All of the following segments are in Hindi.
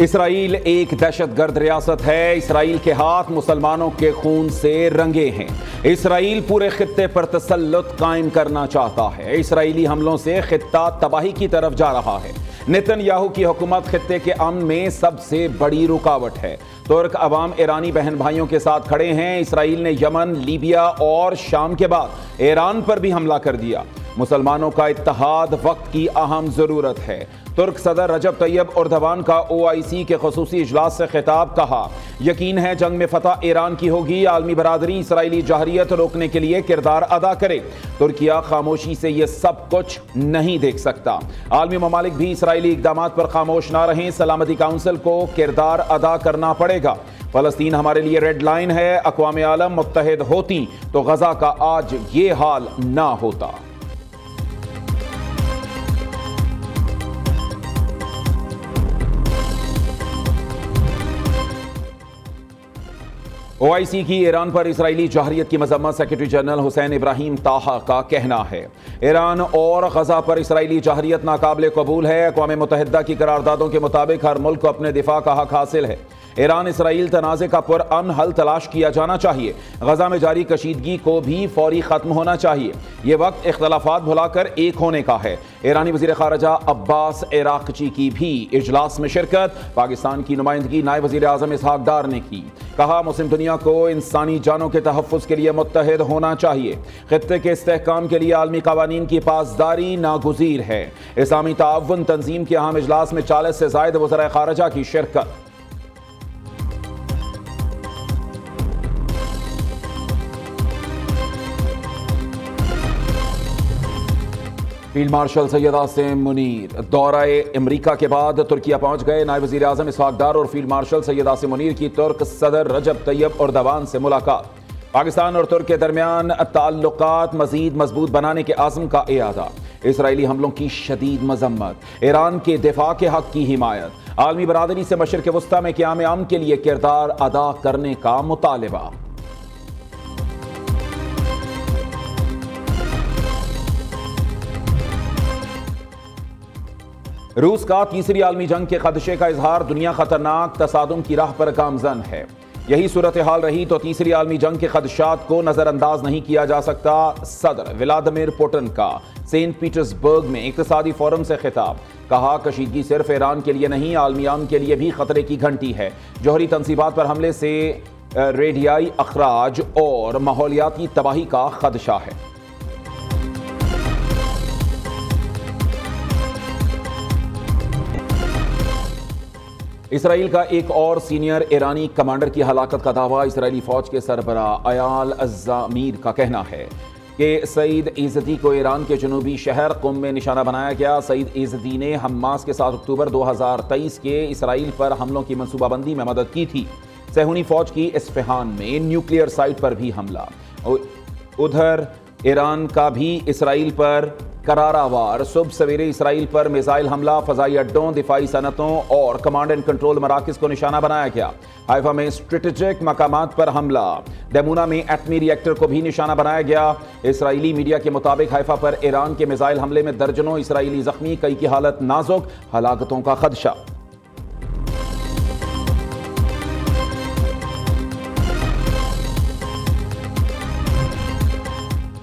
इसराइल एक दहशतगर्द रियासत है। इसराइल के हाथ मुसलमानों के खून से रंगे हैं। इसराइल पूरे खित्ते पर तसल्लुत कायम करना चाहता है। इसराइली हमलों से खित्ता तबाही की तरफ जा रहा है। नेतन्याहू की हुकूमत खित्ते के अमन में सबसे बड़ी रुकावट है। तुर्क अवाम ईरानी बहन भाइयों के साथ खड़े हैं। इसराइल ने यमन, लीबिया और शाम के बाद ईरान पर भी हमला कर दिया। मुसलमानों का इत्तेहाद वक्त की अहम जरूरत है। तुर्क सदर रजब तैयब एर्दोगान का OIC के खुसूसी इजलास से खिताब, कहा यकीन है जंग में फतह ईरान की होगी। आलमी बरादरी इसराइली जहरियत रोकने के लिए किरदार अदा करे। तुर्किया खामोशी से यह सब कुछ नहीं देख सकता। आलमी ममालिक भी इसराइली इकदाम पर खामोश ना रहें। सलामती काउंसिल को किरदार अदा करना पड़ेगा। फलस्तीन हमारे लिए रेड लाइन है। अक़वाम आलम मुत्तहिद होती तो गजा का आज ये हाल ना होता। OIC की ईरान पर इसराइली जहरियत की मजम्मत। सेक्रेटरी जनरल हुसैन इब्राहिम ताहा का कहना है ईरान और गजा पर इसराइली जहरियत नाकाबिले कबूल है। अक़वाम मुत्तहिदा की करारदादों के मुताबिक हर मुल्क को अपने दिफा का हक हासिल है। ईरान इसराइल तनाज़े का पुरअमन हल तलाश किया जाना चाहिए। गजा में जारी कशीदगी को भी फौरी खत्म होना चाहिए। यह वक्त इख्तलाफात भुलाकर एक होने का है। ईरानी वज़ीर ख़ारिजा अब्बास इराक़ची की भी इजलास में शिरकत। पाकिस्तान की नुमाइंदगी नायब वज़ीर आज़म इसहाक डार ने की। कहा मुस्लिम दुनिया को इंसानी जानों के तहफ़्फ़ुज़ के लिए मुत्तहिद होना चाहिए। खित्ते के इस्तेहकाम के लिए आलमी क़वानीन की पासदारी नागुज़ीर है। इस्लामी ताअवुन तंजीम के अहम इजलास में 40 से ज़ायद वज़राए ख़ारिजा की शिरकत। फील्ड मार्शल सैयद आसिम मुनीर दौरे अमरीका के बाद तुर्किया पहुंच गए। नायब वज़ीर आज़म इसहाक डार और फील्ड मार्शल सैयद आसिम मुनीर की तुर्क सदर रजब तैयब एर्दोगान से मुलाकात। पाकिस्तान और तुर्क के दरमियान ताल्लुकात मजीद मजबूत बनाने के आज़म का इरादा। इसराइली हमलों की शदीद मजम्मत। ईरान के दिफा के हक की हिमायत। आलमी बरादरी से मशरिक़ वस्ता में क़याम अमन के लिए किरदार अदा करने का मुतालबा। रूस का तीसरी आलमी जंग के खदशे का इजहार। दुनिया खतरनाक तसादुम की राह पर गामजन है। यही सूरत हाल रही तो तीसरी आलमी जंग के खदशात को नजरअंदाज नहीं किया जा सकता। सदर व्लादिमीर पुतिन का सेंट पीटर्सबर्ग में इक्तिसादी फोरम से खिताब। कहा कशीदगी सिर्फ ईरान के लिए नहीं, आलमी अमन के लिए भी खतरे की घंटी है। जौहरी तनसीबात पर हमले से रेडियाई अखराज और माहौलियाती तबाही का खदशा है। इसराइल का एक और सीनियर ईरानी कमांडर की हलाकत का दावा। इसराइली फौज के सरबरा अयाल अज़्ज़ामीर का कहना है कि सईद इज़्ज़ती को ईरान के जनूबी शहर कुम में निशाना बनाया गया। सईद इज़्ज़ती ने हमास के 7 अक्टूबर 2023 के इसराइल पर हमलों की मनसूबाबंदी में मदद की थी। सहूनी फौज की इस्फहान में न्यूक्लियर साइट पर भी हमला। उधर ईरान का भी इसराइल पर करारावार सुबह सवेरे इसराइल पर मिसाइल हमला। फजाई अड्डों, दिफाई सनतों और कमांड एंड कंट्रोल मराकज़ को निशाना बनाया गया। हाइफा में स्ट्रेटेजिक मकामात पर हमला। दमूना में एटमी रिएक्टर को भी निशाना बनाया गया। इसराइली मीडिया के मुताबिक हाइफा पर ईरान के मिसाइल हमले में दर्जनों इसराइली जख्मी, कई की हालत नाजुक, हलाकतों का खदशा।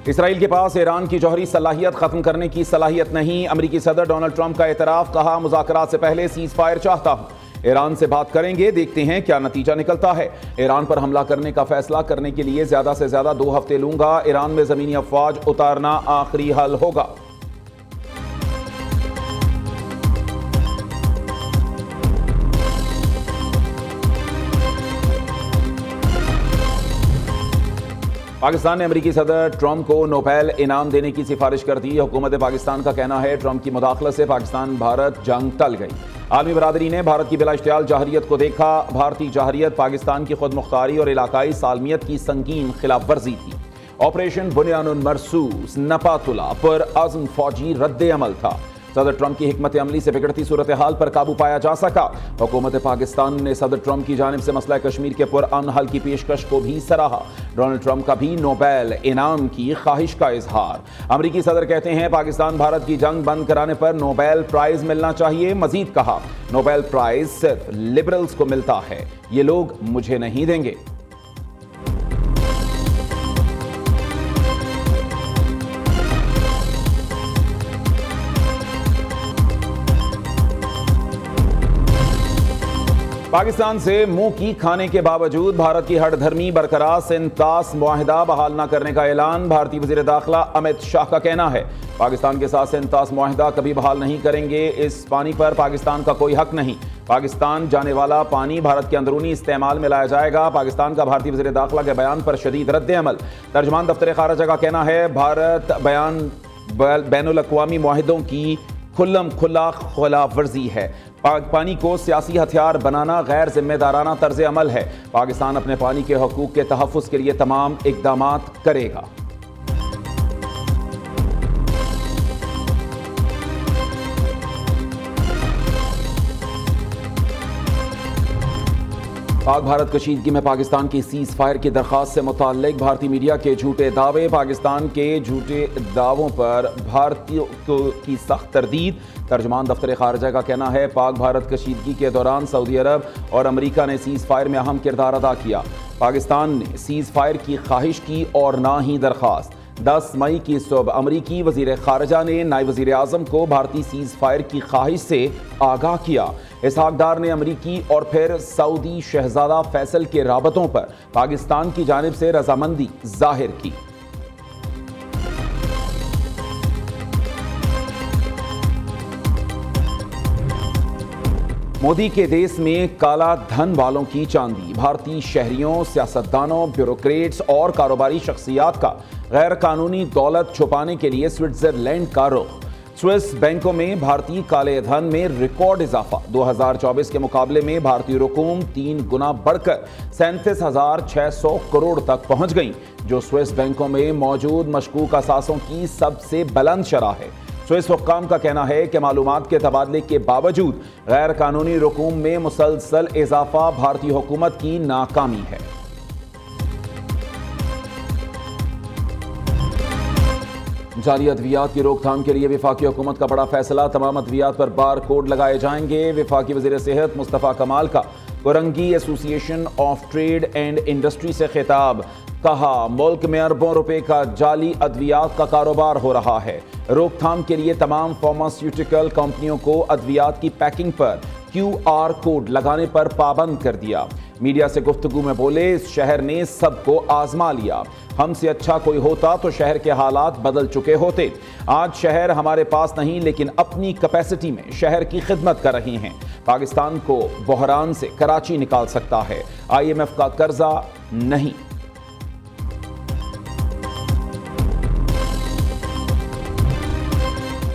इसराइल के पास ईरान की जौहरी सलाहियत खत्म करने की सलाहियत नहीं। अमेरिकी सदर डोनाल्ड ट्रंप का एतराफ़। कहा मुज़ाकरात से पहले सीज़ फायर चाहता हूं। ईरान से बात करेंगे, देखते हैं क्या नतीजा निकलता है। ईरान पर हमला करने का फैसला करने के लिए ज्यादा से ज्यादा 2 हफ्ते लूंगा। ईरान में ज़मीनी अफवाज उतारना आखिरी हल होगा। पाकिस्तान ने अमेरिकी सदर ट्रंप को नोबेल इनाम देने की सिफारिश कर दी। हुकूमत पाकिस्तान का कहना है ट्रंप की मुदाखलत से पाकिस्तान भारत जंग टल गई। आलमी बरादरी ने भारत की बिलाइश्तियाल जहरियत को देखा। भारतीय जहरियत पाकिस्तान की खुद मुख्तारी और इलाकाई सालमियत की संगीन खिलाफ वर्जी थी। ऑपरेशन बुनियानुल मरसूस नपातुला पर आज़म फौजी रद्द अमल था। सदर ट्रंप की हिकमत अमली से बिगड़ती सूरत हाल पर काबू पाया जा सका। हुकूमत पाकिस्तान ने सदर ट्रंप की जानिब से मसला कश्मीर के पुरअमन हल की पेशकश को भी सराहा। डोनाल्ड ट्रंप का भी नोबेल इनाम की ख्वाहिश का इजहार। अमरीकी सदर कहते हैं पाकिस्तान भारत की जंग बंद कराने पर नोबेल प्राइज मिलना चाहिए। मजीद कहा, नोबेल प्राइज सिर्फ लिबरल्स को मिलता है, ये लोग मुझे नहीं देंगे। पाकिस्तान से मुंह की खाने के बावजूद भारत की हठधर्मी बरकरार सेंतास मुआहिदा बहाल न करने का ऐलान। भारतीय वजीर दाखिला अमित शाह का कहना है पाकिस्तान के साथ सेंतास मुआहिदा कभी बहाल नहीं करेंगे। इस पानी पर पाकिस्तान का कोई हक नहीं। पाकिस्तान जाने वाला पानी भारत के अंदरूनी इस्तेमाल में लाया जाएगा। पाकिस्तान का भारतीय वजीर दाखिला के बयान पर शदीद रद्द अमल। तर्जमान दफ्तर खारजा का कहना है भारत बयान बैनुल अक़वामी मुआहिदों की खुल्लम खुला खिलाफ वर्जी है। पानी को सियासी हथियार बनाना गैर जिम्मेदाराना तर्ज अमल है। पाकिस्तान अपने पानी के हकूक के तहफ़्फ़ुज़ के लिए तमाम इक़दामात करेगा। पाक भारत कशीदगी में पाकिस्तान की सीज़ फायर की दरख्वास्त से मुताल्लिक भारतीय मीडिया के झूठे दावे। पाकिस्तान के झूठे दावों पर भारतीयों की सख्त तरदीद। तर्जमान दफ्तर खारजा का कहना है पाक भारत कशीदगी के दौरान सऊदी अरब और अमरीका ने सीज़ फायर में अहम किरदार अदा किया। पाकिस्तान ने सीज़ फायर की ख्वाहिश की और ना ही दरख्वास्त। 10 मई की सुबह अमरीकी वजीर खारजा ने नायब वजीर आज़म को भारतीय सीज़ फायर की ख्वाहिश से आगाह किया। इसहाक डार ने अमरीकी और फिर सऊदी शहजादा फैसल के राबतों पर पाकिस्तान की जानिब से रजामंदी जाहिर की। मोदी के देश में काला धन वालों की चांदी। भारतीय शहरियों, सियासतदानों, ब्यूरोक्रेट्स और कारोबारी शख्सियात का गैर कानूनी दौलत छुपाने के लिए स्विट्जरलैंड का रुख। स्विस बैंकों में भारतीय काले धन में रिकॉर्ड इजाफा। 2024 के मुकाबले में भारतीय रकूम 3 गुना बढ़कर 37,600 करोड़ तक पहुंच गई, जो स्विस बैंकों में मौजूद मशकूक असासों की सबसे बुलंद शरह है। स्विस हुक्काम का कहना है कि मालूमात के तबादले के बावजूद गैर कानूनी रकूम में मुसलसल इजाफा भारतीय हुकूमत की नाकामी है। जाली अद्वियात की रोकथाम के लिए वफाकी हुकूमत का बड़ा फैसला। तमाम अद्वियात पर बार कोड लगाए जाएंगे। वफाकी वज़ीर सेहत मुस्तफ़ा कमाल का Korangi association of trade and industry से खिताब। कहा, मुल्क में अरबों रुपए का जाली अद्वियात का कारोबार हो रहा है। रोकथाम के लिए तमाम फार्मास्यूटिकल कंपनियों को अद्वियात की पैकिंग पर QR कोड लगाने पर पाबंद कर दिया। मीडिया से गुफ्तगू में बोले, इस शहर ने सबको आजमा लिया। हमसे अच्छा कोई होता तो शहर के हालात बदल चुके होते। आज शहर हमारे पास नहीं, लेकिन अपनी कैपेसिटी में शहर की खिदमत कर रहे हैं। पाकिस्तान को बहरान से कराची निकाल सकता है, IMF का कर्जा नहीं।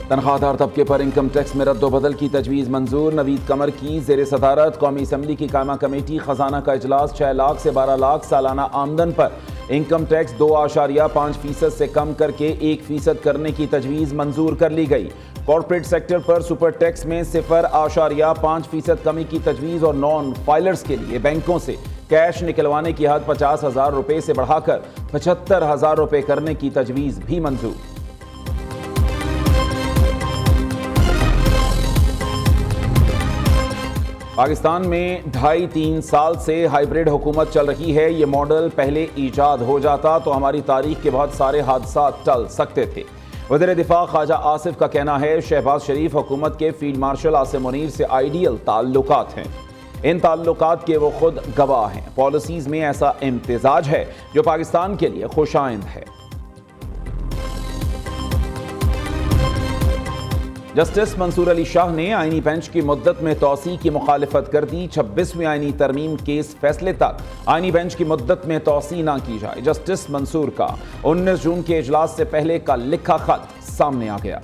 तनख्वाहदार तबके पर इनकम टैक्स में रद्दोबदल की तजवीज़ मंजूर। नवीद कमर की जेर सदारत कौमी असम्बली की कायमा कमेटी खजाना का इजलास। 6 लाख से 12 लाख सालाना आमदन पर इनकम टैक्स 2.5% से कम करके 1% करने की तजवीज़ मंजूर कर ली गई। कॉर्पोरेट सेक्टर पर सुपर टैक्स में 0.5% कमी की तजवीज़ और नॉन फाइलर्स के लिए बैंकों से कैश निकलवाने की हद 50,000 रुपये से बढ़ाकर 75,000 रुपये करने की तजवीज़ भी मंजूर। पाकिस्तान में 2.5-3 साल से हाइब्रिड हुकूमत चल रही है। ये मॉडल पहले ईजाद हो जाता तो हमारी तारीख के बहुत सारे हादसा टल सकते थे। वज़ीर दिफा ख्वाजा आसिफ का कहना है शहबाज शरीफ हुकूमत के फील्ड मार्शल आसिम मुनीर से आइडियल ताल्लुकात हैं। इन ताल्लुकात के वो खुद गवाह हैं। पॉलिसीज़ में ऐसा इम्तिजाज है जो पाकिस्तान के लिए खुशाइंद है। जस्टिस मंसूर अली शाह ने आईनी बेंच की मुद्दत में तोसी की मुखालिफत कर दी। 26वीं आईनी तरमीम केस फैसले तक आईनी बेंच की मुद्दत में तोसी ना की जाए। जस्टिस मंसूर का 19 जून के इजलास से पहले का लिखा खत सामने आ गया।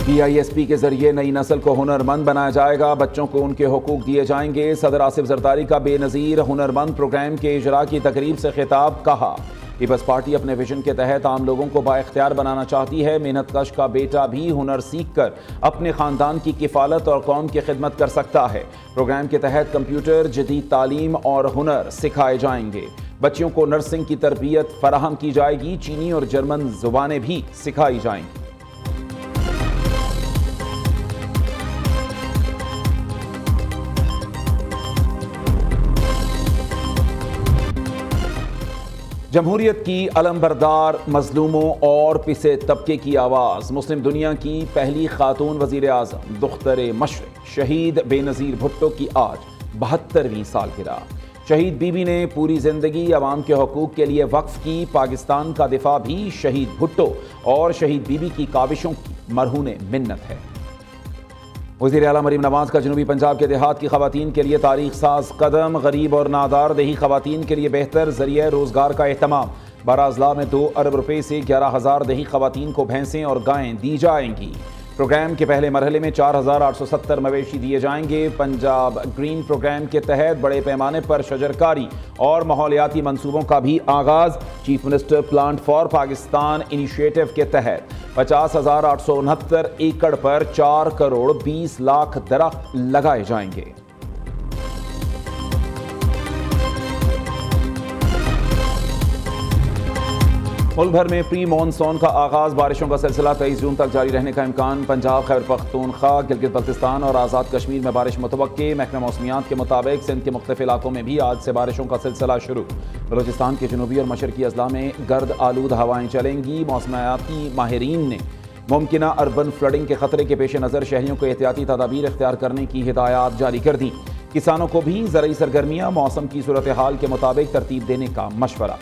PISP के जरिए नई नस्ल को हुनरमंद बनाया जाएगा। बच्चों को उनके हुकूक दिए जाएंगे। सदर आसिफ जरदारी का बेनज़ीर हुनरमंद प्रोग्राम के इजरा की तकरीब से खिताब। कहा, पीपल्स पार्टी अपने विजन के तहत आम लोगों को बाइख्तियार बनाना चाहती है। मेहनत कश का बेटा भी हुनर सीख कर अपने खानदान की किफालत और कौम की खिदमत कर सकता है। प्रोग्राम के तहत कंप्यूटर, जदीद तालीम और हुनर सिखाए जाएंगे। बच्चों को नर्सिंग की तरबियत फराहम की जाएगी। चीनी और जर्मन जुबानें भी सिखाई जाएंगी। जमहूरियत की अलमबरदार, मजलूमों और पिसे तबके की आवाज़, मुस्लिम दुनिया की पहली खातून वज़ीर आज़म दुख्तर मशरिक़ शहीद बेनज़ीर भुट्टो की आज 72वीं सालगिरह। शहीद बीबी ने पूरी ज़िंदगी अवाम के हकूक़ के लिए वक्फ की। पाकिस्तान का दिफा भी शहीद भुट्टो और शहीद बीबी की काविशों की मरहून मिन्नत है। वज़ीर आला मरीम नवाज का जनूबी पंजाब के देहात की खवातीन के लिए तारीख साज कदम। गरीब और नादार देही खवातीन के लिए बेहतर ज़रिए रोज़गार का एहतमाम। 12 अजला में 2 अरब रुपए से 11,000 देही खवातीन को भैंसें और गायें दी जाएंगी। प्रोग्राम के पहले मरहले में 4,870 मवेशी दिए जाएंगे। पंजाब ग्रीन प्रोग्राम के तहत बड़े पैमाने पर शजरकारी और माहौलियाती मंसूबों का भी आगाज़। Chief minister plant for Pakistan initiative के तहत 50,869 एकड़ पर 4 करोड़ 20 लाख दरख्त लगाए जाएंगे। मुल्क भर में प्री मानसून का आगाज। बारिशों का सिलसिला 23 जून तक जारी रहने का इम्कान। पंजाब, खैबर पख्तूनख्वा, गिलगित बल्तिस्तान और आज़ाद कश्मीर में बारिश मुतवक्के। महकमा मौसमियात के मुताबिक सिंध के मुख्तलिफ इलाकों में भी आज से बारिशों का सिलसिला शुरू। बलूचिस्तान के जनूबी और मशरकी अजला में गर्द आलूद हवाएं चलेंगी। मौसमियाती माहिरीन ने मुमकिना अर्बन फ्लडिंग के खतरे के पेश नज़र शहरियों को एहतियाती तदाबीर इख्तियार करने की हिदायत जारी कर दी। किसानों को भी ज़रई सरगर्मियाँ मौसम की सूरत हाल के मुताबिक तरतीब देने का मशवरा।